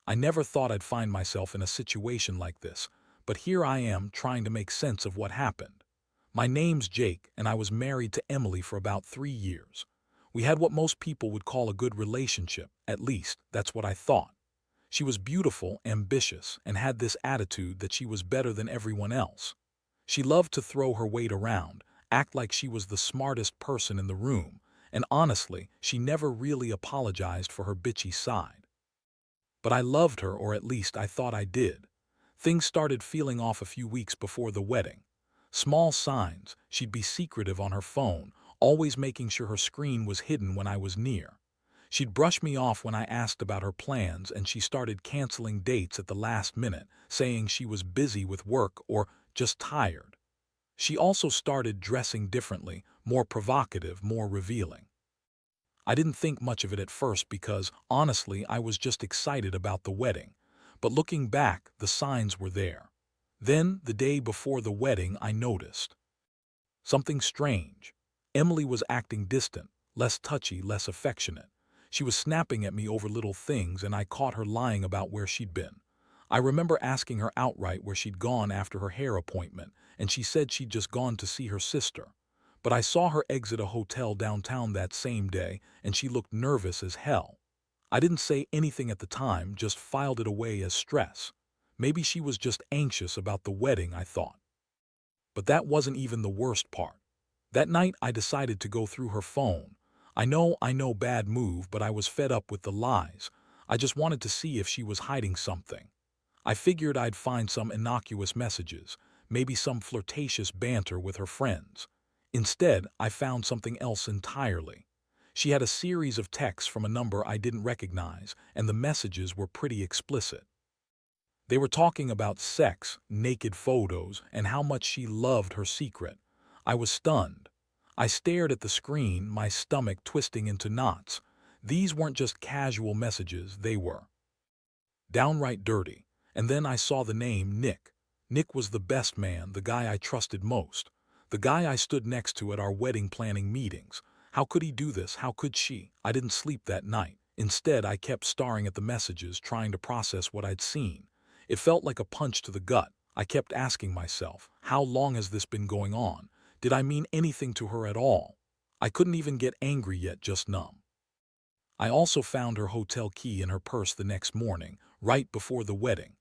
I never thought I'd find myself in a situation like this, but here I am trying to make sense of what happened. My name's Jake, and I was married to Emily for about 3 years. We had what most people would call a good relationship, at least, that's what I thought. She was beautiful, ambitious, and had this attitude that she was better than everyone else. She loved to throw her weight around, act like she was the smartest person in the room, and honestly, she never really apologized for her bitchy side. But I loved her, or at least I thought I did. Things started feeling off a few weeks before the wedding. Small signs: she'd be secretive on her phone, always making sure her screen was hidden when I was near. She'd brush me off when I asked about her plans, and she started canceling dates at the last minute, saying she was busy with work or just tired. She also started dressing differently, more provocative, more revealing. I didn't think much of it at first because, honestly, I was just excited about the wedding. But looking back, the signs were there. Then, the day before the wedding, I noticed something strange. Emily was acting distant, less touchy, less affectionate. She was snapping at me over little things, and I caught her lying about where she'd been. I remember asking her outright where she'd gone after her hair appointment, and she said she'd just gone to see her sister. But I saw her exit a hotel downtown that same day, and she looked nervous as hell. I didn't say anything at the time, just filed it away as stress. Maybe she was just anxious about the wedding, I thought. But that wasn't even the worst part. That night I decided to go through her phone. I know, bad move, but I was fed up with the lies. I just wanted to see if she was hiding something. I figured I'd find some innocuous messages, maybe some flirtatious banter with her friends. Instead, I found something else entirely. She had a series of texts from a number I didn't recognize, and the messages were pretty explicit. They were talking about sex, naked photos, and how much she loved her secret. I was stunned. I stared at the screen, my stomach twisting into knots. These weren't just casual messages, they were downright dirty. And then I saw the name Nick. Nick was the best man, the guy I trusted most. The guy I stood next to at our wedding planning meetings. How could he do this? How could she? I didn't sleep that night. Instead, I kept staring at the messages, trying to process what I'd seen. It felt like a punch to the gut. I kept asking myself, how long has this been going on? Did I mean anything to her at all? I couldn't even get angry yet, just numb. I also found her hotel key in her purse the next morning, right before the wedding.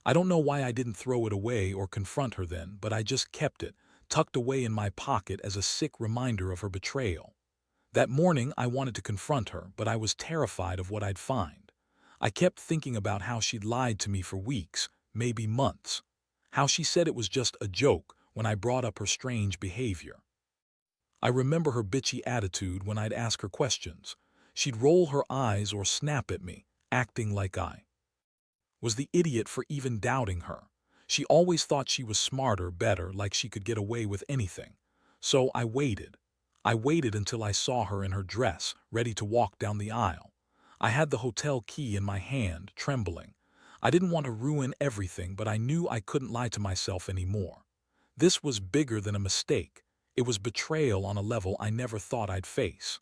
I don't know why I didn't throw it away or confront her then, but I just kept it, tucked away in my pocket as a sick reminder of her betrayal. That morning I wanted to confront her, but I was terrified of what I'd find. I kept thinking about how she'd lied to me for weeks, maybe months. How she said it was just a joke when I brought up her strange behavior. I remember her bitchy attitude when I'd ask her questions. She'd roll her eyes or snap at me, acting like I was the idiot for even doubting her. She always thought she was smarter, better, like she could get away with anything. So I waited. I waited until I saw her in her dress, ready to walk down the aisle. I had the hotel key in my hand, trembling. I didn't want to ruin everything, but I knew I couldn't lie to myself anymore. This was bigger than a mistake. It was betrayal on a level I never thought I'd face.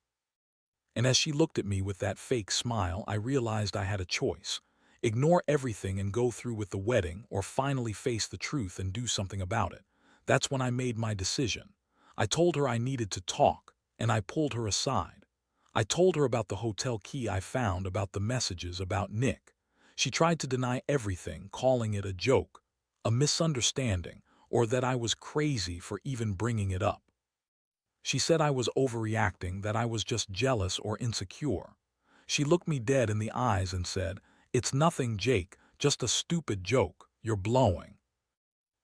And as she looked at me with that fake smile, I realized I had a choice. Ignore everything and go through with the wedding, or finally face the truth and do something about it. That's when I made my decision. I told her I needed to talk, and I pulled her aside. I told her about the hotel key I found, about the messages, about Nick. She tried to deny everything, calling it a joke, a misunderstanding, or that I was crazy for even bringing it up. She said I was overreacting, that I was just jealous or insecure. She looked me dead in the eyes and said, "It's nothing, Jake, just a stupid joke. You're blowing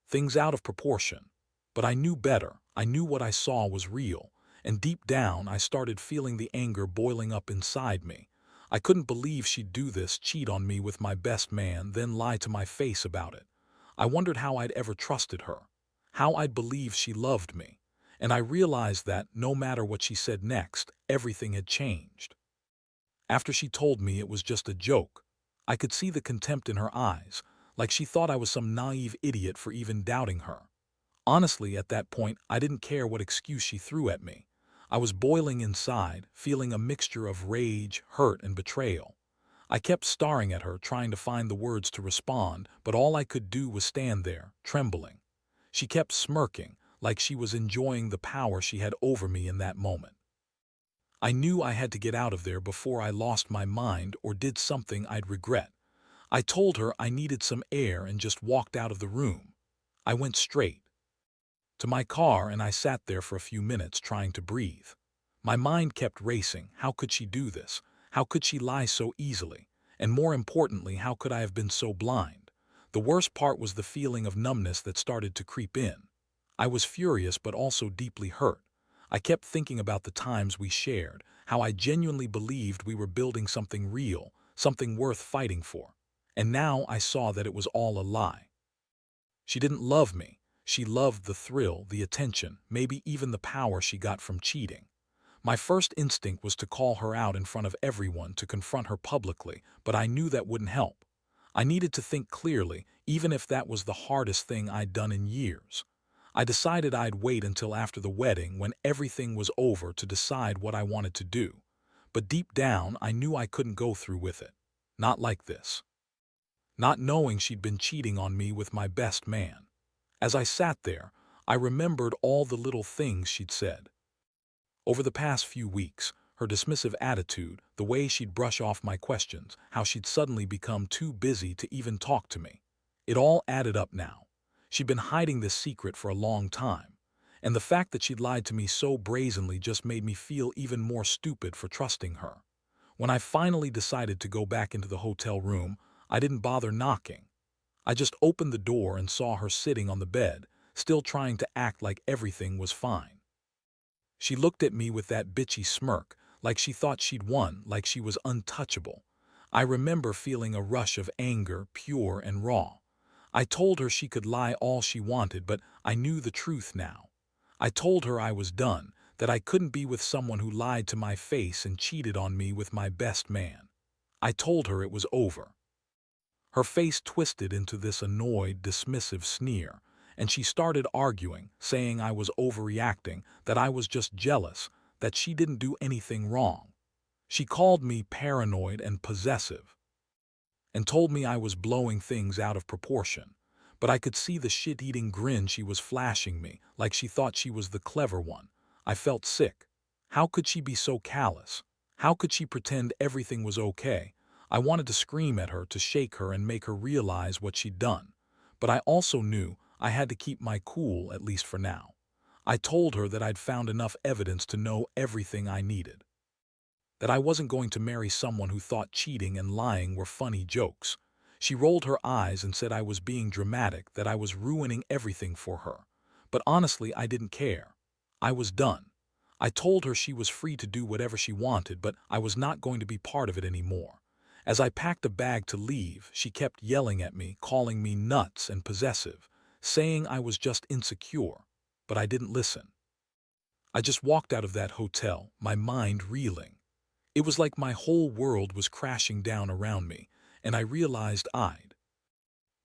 things out of proportion." But I knew better. I knew what I saw was real. And deep down, I started feeling the anger boiling up inside me. I couldn't believe she'd do this, cheat on me with my best man, then lie to my face about it. I wondered how I'd ever trusted her, how I'd believed she loved me. And I realized that, no matter what she said next, everything had changed. After she told me it was just a joke, I could see the contempt in her eyes, like she thought I was some naive idiot for even doubting her. Honestly, at that point, I didn't care what excuse she threw at me. I was boiling inside, feeling a mixture of rage, hurt, and betrayal. I kept staring at her, trying to find the words to respond, but all I could do was stand there, trembling. She kept smirking, like she was enjoying the power she had over me in that moment. I knew I had to get out of there before I lost my mind or did something I'd regret. I told her I needed some air and just walked out of the room. I went straight to my car and I sat there for a few minutes trying to breathe. My mind kept racing. How could she do this? How could she lie so easily? And more importantly, how could I have been so blind? The worst part was the feeling of numbness that started to creep in. I was furious but also deeply hurt. I kept thinking about the times we shared, how I genuinely believed we were building something real, something worth fighting for. And now I saw that it was all a lie. She didn't love me. She loved the thrill, the attention, maybe even the power she got from cheating. My first instinct was to call her out in front of everyone, to confront her publicly, but I knew that wouldn't help. I needed to think clearly, even if that was the hardest thing I'd done in years. I decided I'd wait until after the wedding, when everything was over, to decide what I wanted to do. But deep down, I knew I couldn't go through with it. Not like this. Not knowing she'd been cheating on me with my best man. As I sat there, I remembered all the little things she'd said. Over the past few weeks, her dismissive attitude, the way she'd brush off my questions, how she'd suddenly become too busy to even talk to me. It all added up now. She'd been hiding this secret for a long time, and the fact that she'd lied to me so brazenly just made me feel even more stupid for trusting her. When I finally decided to go back into the hotel room, I didn't bother knocking. I just opened the door and saw her sitting on the bed, still trying to act like everything was fine. She looked at me with that bitchy smirk, like she thought she'd won, like she was untouchable. I remember feeling a rush of anger, pure and raw. I told her she could lie all she wanted, but I knew the truth now. I told her I was done, that I couldn't be with someone who lied to my face and cheated on me with my best man. I told her it was over. Her face twisted into this annoyed, dismissive sneer, and she started arguing, saying I was overreacting, that I was just jealous, that she didn't do anything wrong. She called me paranoid and possessive, and told me I was blowing things out of proportion. But I could see the shit-eating grin she was flashing me, like she thought she was the clever one. I felt sick. How could she be so callous? How could she pretend everything was okay? I wanted to scream at her, to shake her and make her realize what she'd done. But I also knew I had to keep my cool, at least for now. I told her that I'd found enough evidence to know everything I needed. That I wasn't going to marry someone who thought cheating and lying were funny jokes. She rolled her eyes and said I was being dramatic, that I was ruining everything for her. But honestly, I didn't care. I was done. I told her she was free to do whatever she wanted, but I was not going to be part of it anymore. As I packed a bag to leave, she kept yelling at me, calling me nuts and possessive, saying I was just insecure. But I didn't listen. I just walked out of that hotel, my mind reeling. It was like my whole world was crashing down around me, and I realized I'd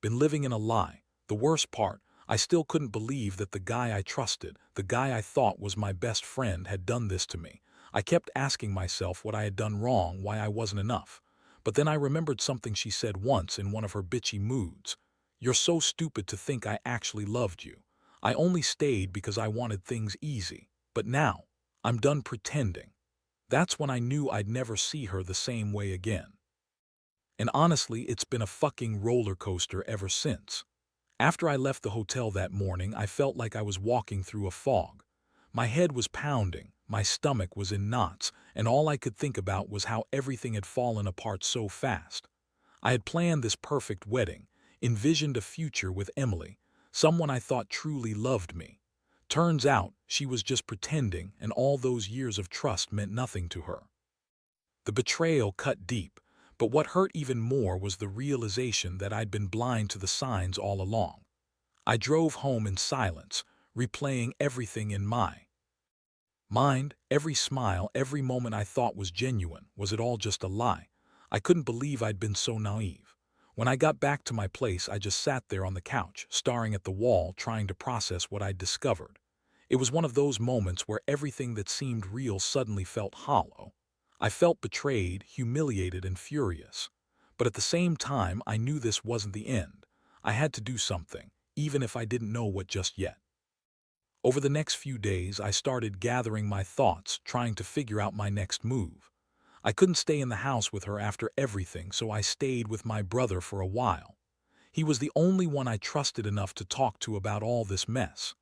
been living in a lie. The worst part, I still couldn't believe that the guy I trusted, the guy I thought was my best friend, had done this to me. I kept asking myself what I had done wrong, why I wasn't enough. But then I remembered something she said once in one of her bitchy moods. "You're so stupid to think I actually loved you. I only stayed because I wanted things easy. But now, I'm done pretending." That's when I knew I'd never see her the same way again. And honestly, it's been a fucking roller coaster ever since. After I left the hotel that morning, I felt like I was walking through a fog. My head was pounding, my stomach was in knots, and all I could think about was how everything had fallen apart so fast. I had planned this perfect wedding, envisioned a future with Emily, someone I thought truly loved me. Turns out, she was just pretending, and all those years of trust meant nothing to her. The betrayal cut deep, but what hurt even more was the realization that I'd been blind to the signs all along. I drove home in silence, replaying everything in my mind, every smile, every moment I thought was genuine. Was it all just a lie? I couldn't believe I'd been so naive. When I got back to my place, I just sat there on the couch, staring at the wall, trying to process what I'd discovered. It was one of those moments where everything that seemed real suddenly felt hollow. I felt betrayed, humiliated, and furious. But at the same time, I knew this wasn't the end. I had to do something, even if I didn't know what just yet. Over the next few days, I started gathering my thoughts, trying to figure out my next move. I couldn't stay in the house with her after everything, so I stayed with my brother for a while. He was the only one I trusted enough to talk to about all this mess.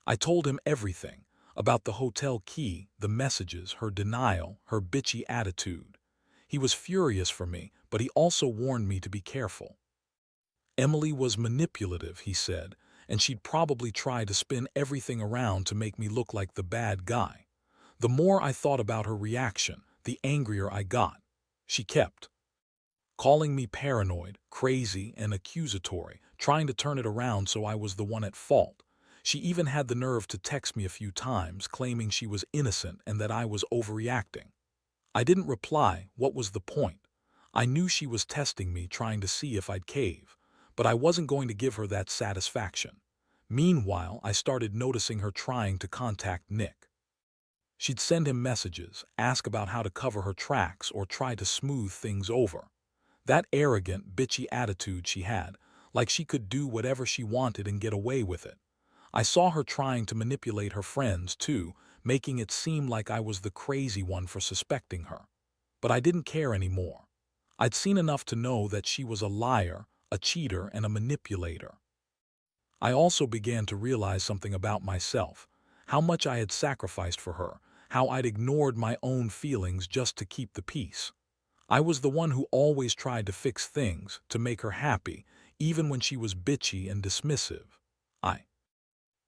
I told him everything, about the hotel key, the messages, her denial, her bitchy attitude. He was furious for me, but he also warned me to be careful. Emily was manipulative, he said, and she'd probably try to spin everything around to make me look like the bad guy. The more I thought about her reaction, the angrier I got. She kept calling me paranoid, crazy, and accusatory, trying to turn it around so I was the one at fault. She even had the nerve to text me a few times, claiming she was innocent and that I was overreacting. I didn't reply. What was the point? I knew she was testing me, trying to see if I'd cave, but I wasn't going to give her that satisfaction. Meanwhile, I started noticing her trying to contact Nick. She'd send him messages, ask about how to cover her tracks, or try to smooth things over. That arrogant, bitchy attitude she had, like she could do whatever she wanted and get away with it. I saw her trying to manipulate her friends, too, making it seem like I was the crazy one for suspecting her. But I didn't care anymore. I'd seen enough to know that she was a liar, a cheater, and a manipulator. I also began to realize something about myself, how much I had sacrificed for her, how I'd ignored my own feelings just to keep the peace. I was the one who always tried to fix things, to make her happy, even when she was bitchy and dismissive. I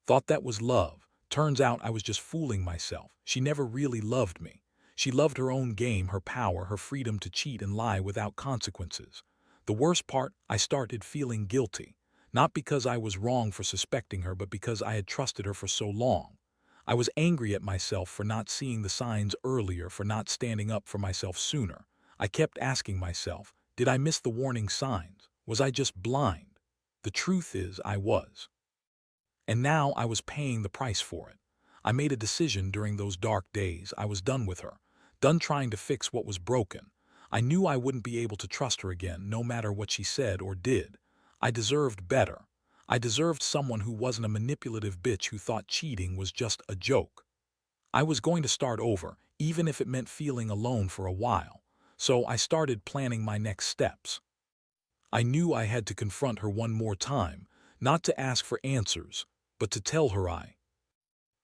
thought that was love. Turns out I was just fooling myself. She never really loved me. She loved her own game, her power, her freedom to cheat and lie without consequences. The worst part, I started feeling guilty. Not because I was wrong for suspecting her, but because I had trusted her for so long. I was angry at myself for not seeing the signs earlier, for not standing up for myself sooner. I kept asking myself, did I miss the warning signs? Was I just blind? The truth is, I was. And now I was paying the price for it. I made a decision during those dark days. I was done with her, done trying to fix what was broken. I knew I wouldn't be able to trust her again, no matter what she said or did. I deserved better. I deserved someone who wasn't a manipulative bitch who thought cheating was just a joke. I was going to start over, even if it meant feeling alone for a while. So I started planning my next steps. I knew I had to confront her one more time, not to ask for answers, but to tell her I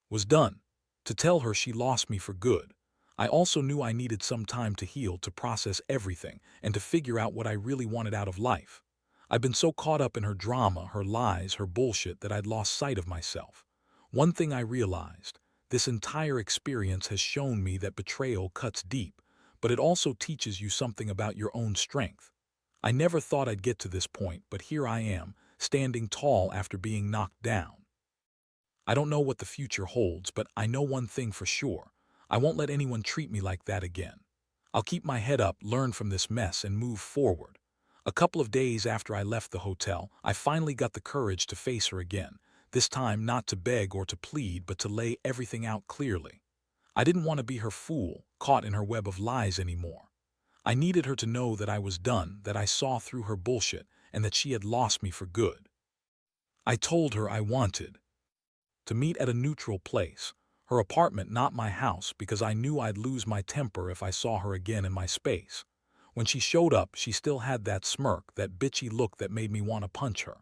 was done, to tell her she lost me for good. I also knew I needed some time to heal, to process everything, and to figure out what I really wanted out of life. I'd been so caught up in her drama, her lies, her bullshit that I'd lost sight of myself. One thing I realized, this entire experience has shown me that betrayal cuts deep, but it also teaches you something about your own strength. I never thought I'd get to this point, but here I am, standing tall after being knocked down. I don't know what the future holds, but I know one thing for sure. I won't let anyone treat me like that again. I'll keep my head up, learn from this mess, and move forward. A couple of days after I left the hotel, I finally got the courage to face her again, this time not to beg or to plead, but to lay everything out clearly. I didn't want to be her fool, caught in her web of lies anymore. I needed her to know that I was done, that I saw through her bullshit, and that she had lost me for good. I told her I wanted to meet at a neutral place, her apartment, not my house, because I knew I'd lose my temper if I saw her again in my space. When she showed up, she still had that smirk, that bitchy look that made me want to punch her.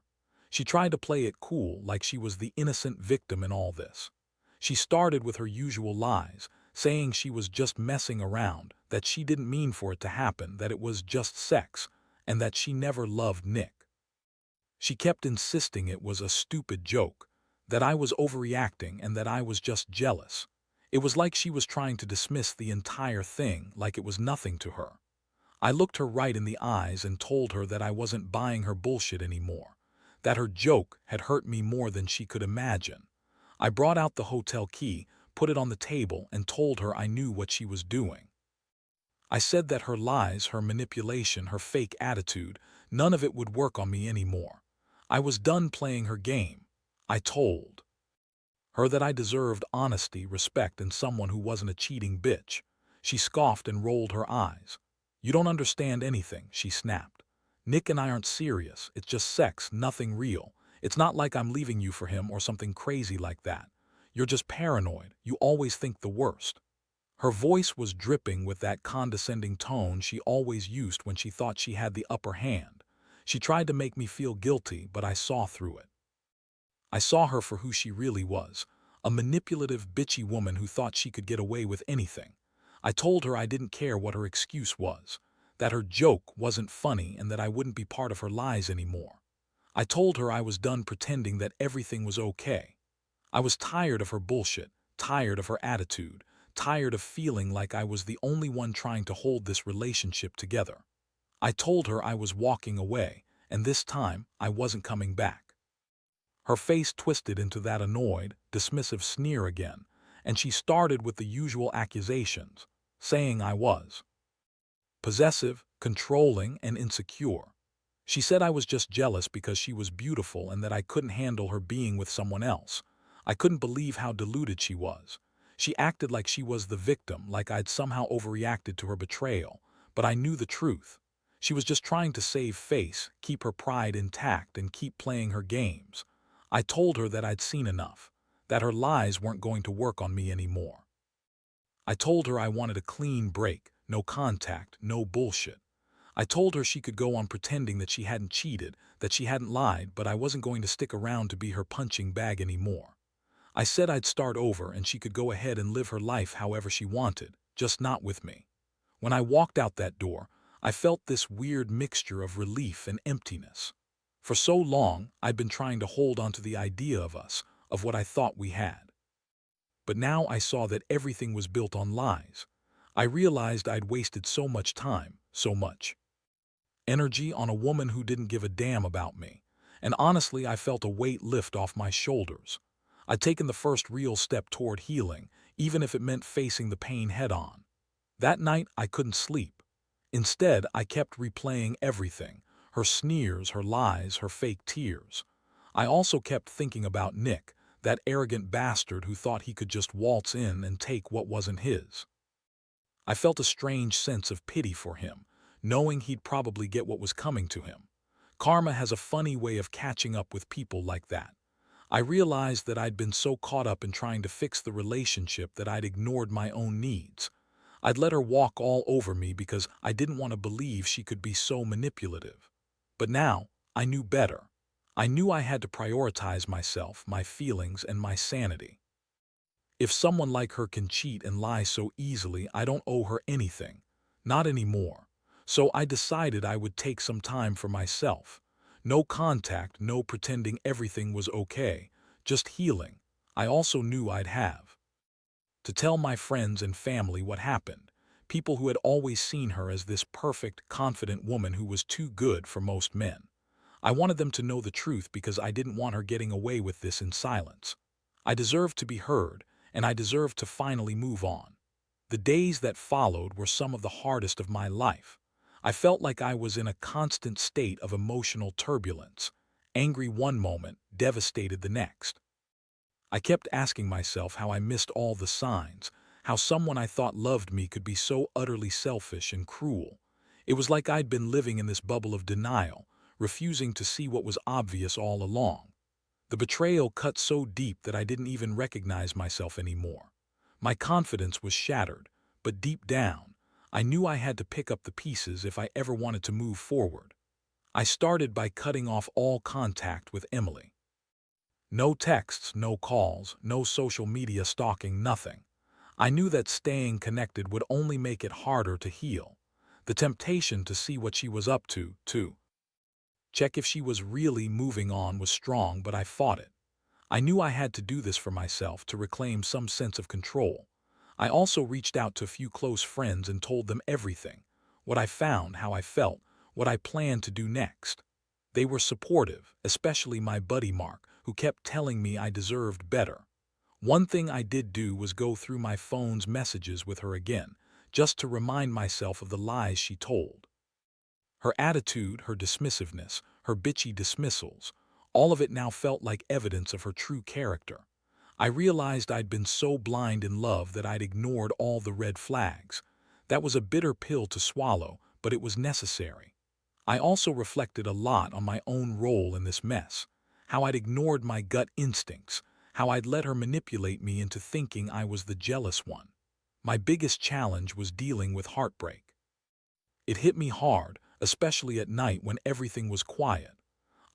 She tried to play it cool, like she was the innocent victim in all this. She started with her usual lies, saying she was just messing around, that she didn't mean for it to happen, that it was just sex, and that she never loved Nick. She kept insisting it was a stupid joke, that I was overreacting and that I was just jealous. It was like she was trying to dismiss the entire thing, like it was nothing to her. I looked her right in the eyes and told her that I wasn't buying her bullshit anymore, that her joke had hurt me more than she could imagine. I brought out the hotel key, put it on the table, and told her I knew what she was doing. I said that her lies, her manipulation, her fake attitude, none of it would work on me anymore. I was done playing her game. I told her that I deserved honesty, respect, and someone who wasn't a cheating bitch. She scoffed and rolled her eyes. "You don't understand anything," she snapped. "Nick and I aren't serious. It's just sex, nothing real. It's not like I'm leaving you for him or something crazy like that. You're just paranoid. You always think the worst." Her voice was dripping with that condescending tone she always used when she thought she had the upper hand. She tried to make me feel guilty, but I saw through it. I saw her for who she really was, a manipulative, bitchy woman who thought she could get away with anything. I told her I didn't care what her excuse was, that her joke wasn't funny and that I wouldn't be part of her lies anymore. I told her I was done pretending that everything was okay. I was tired of her bullshit, tired of her attitude, tired of feeling like I was the only one trying to hold this relationship together. I told her I was walking away, and this time I wasn't coming back. Her face twisted into that annoyed, dismissive sneer again, and she started with the usual accusations, saying I was possessive, controlling, and insecure. She said I was just jealous because she was beautiful and that I couldn't handle her being with someone else. I couldn't believe how deluded she was. She acted like she was the victim, like I'd somehow overreacted to her betrayal, but I knew the truth. She was just trying to save face, keep her pride intact, and keep playing her games. I told her that I'd seen enough, that her lies weren't going to work on me anymore. I told her I wanted a clean break, no contact, no bullshit. I told her she could go on pretending that she hadn't cheated, that she hadn't lied, but I wasn't going to stick around to be her punching bag anymore. I said I'd start over and she could go ahead and live her life however she wanted, just not with me. When I walked out that door, I felt this weird mixture of relief and emptiness. For so long, I'd been trying to hold on to the idea of us, of what I thought we had. But now I saw that everything was built on lies. I realized I'd wasted so much time, so much energy on a woman who didn't give a damn about me. And honestly, I felt a weight lift off my shoulders. I'd taken the first real step toward healing, even if it meant facing the pain head on. That night, I couldn't sleep. Instead, I kept replaying everything, her sneers, her lies, her fake tears. I also kept thinking about Nick, that arrogant bastard who thought he could just waltz in and take what wasn't his. I felt a strange sense of pity for him, knowing he'd probably get what was coming to him. Karma has a funny way of catching up with people like that. I realized that I'd been so caught up in trying to fix the relationship that I'd ignored my own needs. I'd let her walk all over me because I didn't want to believe she could be so manipulative. But now, I knew better. I knew I had to prioritize myself, my feelings, and my sanity. If someone like her can cheat and lie so easily, I don't owe her anything. Not anymore. So I decided I would take some time for myself. No contact, no pretending everything was okay. Just healing. I also knew I'd have to tell my friends and family what happened. People who had always seen her as this perfect, confident woman who was too good for most men. I wanted them to know the truth because I didn't want her getting away with this in silence. I deserved to be heard, and I deserved to finally move on. The days that followed were some of the hardest of my life. I felt like I was in a constant state of emotional turbulence, angry one moment, devastated the next. I kept asking myself how I missed all the signs, how someone I thought loved me could be so utterly selfish and cruel. It was like I'd been living in this bubble of denial, refusing to see what was obvious all along. The betrayal cut so deep that I didn't even recognize myself anymore. My confidence was shattered, but deep down, I knew I had to pick up the pieces if I ever wanted to move forward. I started by cutting off all contact with Emily. No texts, no calls, no social media stalking, nothing. I knew that staying connected would only make it harder to heal. The temptation to see what she was up to check if she was really moving on was strong, but I fought it. I knew I had to do this for myself to reclaim some sense of control. I also reached out to a few close friends and told them everything. What I found, how I felt, what I planned to do next. They were supportive, especially my buddy Mark, who kept telling me I deserved better. One thing I did do was go through my phone's messages with her again, just to remind myself of the lies she told. Her attitude, her dismissiveness, her bitchy dismissals, all of it now felt like evidence of her true character. I realized I'd been so blind in love that I'd ignored all the red flags. That was a bitter pill to swallow, but it was necessary. I also reflected a lot on my own role in this mess, how I'd ignored my gut instincts, how I'd let her manipulate me into thinking I was the jealous one. My biggest challenge was dealing with heartbreak. It hit me hard, especially at night when everything was quiet.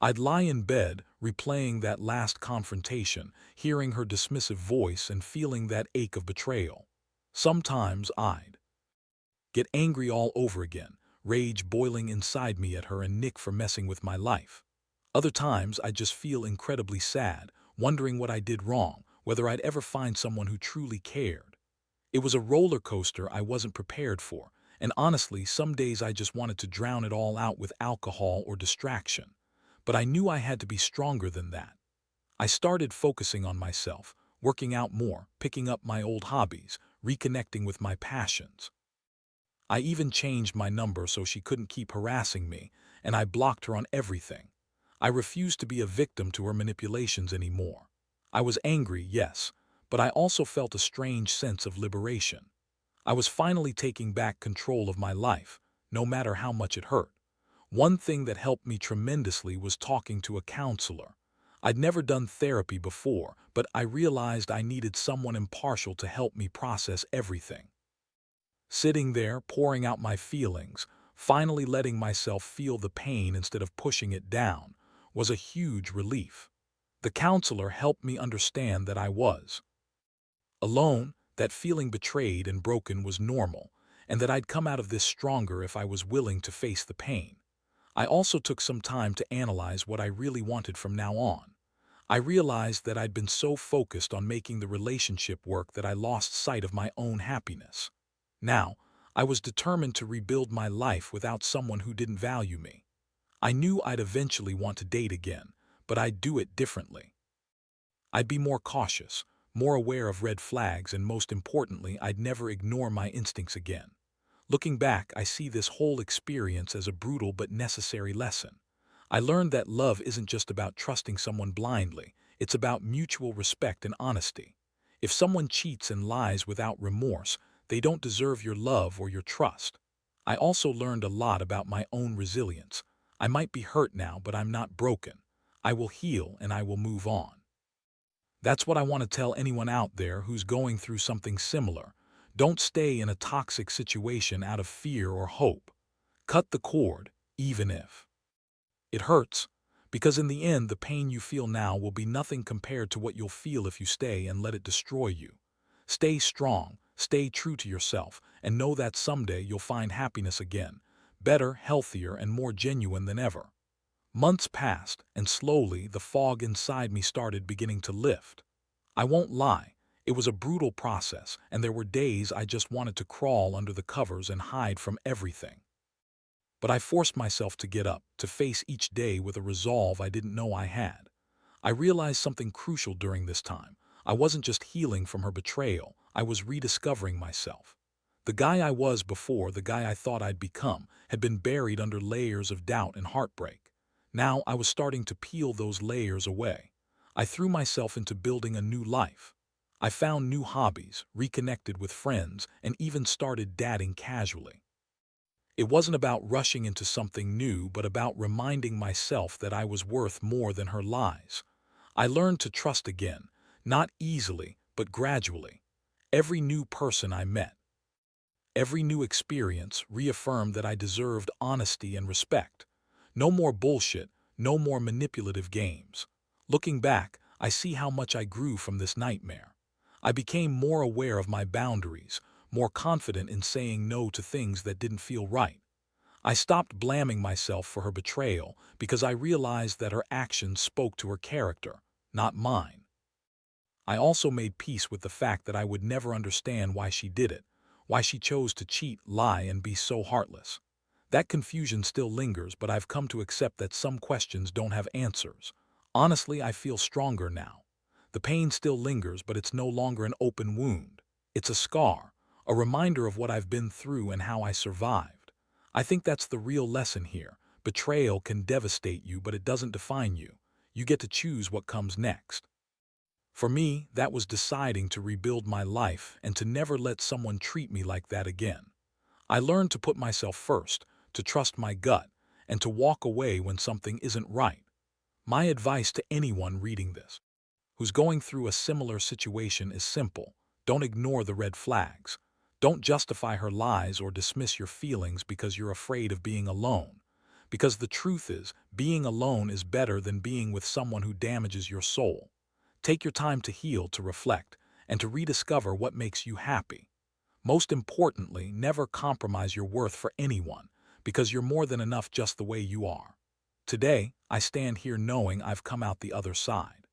I'd lie in bed, replaying that last confrontation, hearing her dismissive voice and feeling that ache of betrayal. Sometimes I'd get angry all over again, rage boiling inside me at her and Nick for messing with my life. Other times I'd just feel incredibly sad, wondering what I did wrong, whether I'd ever find someone who truly cared. It was a roller coaster I wasn't prepared for, and honestly, some days I just wanted to drown it all out with alcohol or distraction. But I knew I had to be stronger than that. I started focusing on myself, working out more, picking up my old hobbies, reconnecting with my passions. I even changed my number so she couldn't keep harassing me, and I blocked her on everything. I refused to be a victim to her manipulations anymore. I was angry, yes, but I also felt a strange sense of liberation. I was finally taking back control of my life, no matter how much it hurt. One thing that helped me tremendously was talking to a counselor. I'd never done therapy before, but I realized I needed someone impartial to help me process everything. Sitting there, pouring out my feelings, finally letting myself feel the pain instead of pushing it down, was a huge relief. The counselor helped me understand that I was alone, that feeling betrayed and broken was normal, and that I'd come out of this stronger if I was willing to face the pain. I also took some time to analyze what I really wanted from now on. I realized that I'd been so focused on making the relationship work that I lost sight of my own happiness. Now, I was determined to rebuild my life without someone who didn't value me. I knew I'd eventually want to date again, but I'd do it differently. I'd be more cautious, more aware of red flags, and most importantly, I'd never ignore my instincts again. Looking back, I see this whole experience as a brutal but necessary lesson. I learned that love isn't just about trusting someone blindly, it's about mutual respect and honesty. If someone cheats and lies without remorse, they don't deserve your love or your trust. I also learned a lot about my own resilience. I might be hurt now, but I'm not broken. I will heal and I will move on. That's what I want to tell anyone out there who's going through something similar. Don't stay in a toxic situation out of fear or hope. Cut the cord, even if it hurts, because in the end, the pain you feel now will be nothing compared to what you'll feel if you stay and let it destroy you. Stay strong, stay true to yourself, and know that someday you'll find happiness again, better, healthier, and more genuine than ever. Months passed, and slowly the fog inside me started beginning to lift. I won't lie, it was a brutal process, and there were days I just wanted to crawl under the covers and hide from everything. But I forced myself to get up, to face each day with a resolve I didn't know I had. I realized something crucial during this time. I wasn't just healing from her betrayal, I was rediscovering myself. The guy I was before, the guy I thought I'd become, had been buried under layers of doubt and heartbreak. Now I was starting to peel those layers away. I threw myself into building a new life. I found new hobbies, reconnected with friends, and even started dating casually. It wasn't about rushing into something new, but about reminding myself that I was worth more than her lies. I learned to trust again, not easily, but gradually. Every new person I met, every new experience reaffirmed that I deserved honesty and respect. No more bullshit, no more manipulative games. Looking back, I see how much I grew from this nightmare. I became more aware of my boundaries, more confident in saying no to things that didn't feel right. I stopped blaming myself for her betrayal because I realized that her actions spoke to her character, not mine. I also made peace with the fact that I would never understand why she did it, why she chose to cheat, lie, and be so heartless. That confusion still lingers, but I've come to accept that some questions don't have answers. Honestly, I feel stronger now. The pain still lingers, but it's no longer an open wound. It's a scar, a reminder of what I've been through and how I survived. I think that's the real lesson here. Betrayal can devastate you, but it doesn't define you. You get to choose what comes next. For me, that was deciding to rebuild my life and to never let someone treat me like that again. I learned to put myself first, to trust my gut, and to walk away when something isn't right. My advice to anyone reading this who's going through a similar situation is simple. Don't ignore the red flags. Don't justify her lies or dismiss your feelings because you're afraid of being alone. Because the truth is, being alone is better than being with someone who damages your soul. Take your time to heal, to reflect, and to rediscover what makes you happy. Most importantly, never compromise your worth for anyone, because you're more than enough just the way you are. Today, I stand here knowing I've come out the other side.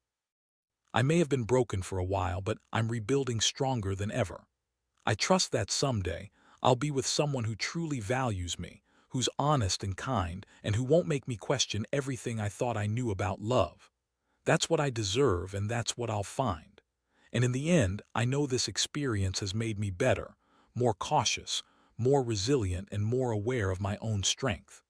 I may have been broken for a while, but I'm rebuilding stronger than ever. I trust that someday, I'll be with someone who truly values me, who's honest and kind, and who won't make me question everything I thought I knew about love. That's what I deserve, and that's what I'll find. And in the end, I know this experience has made me better, more cautious, more resilient, and more aware of my own strength.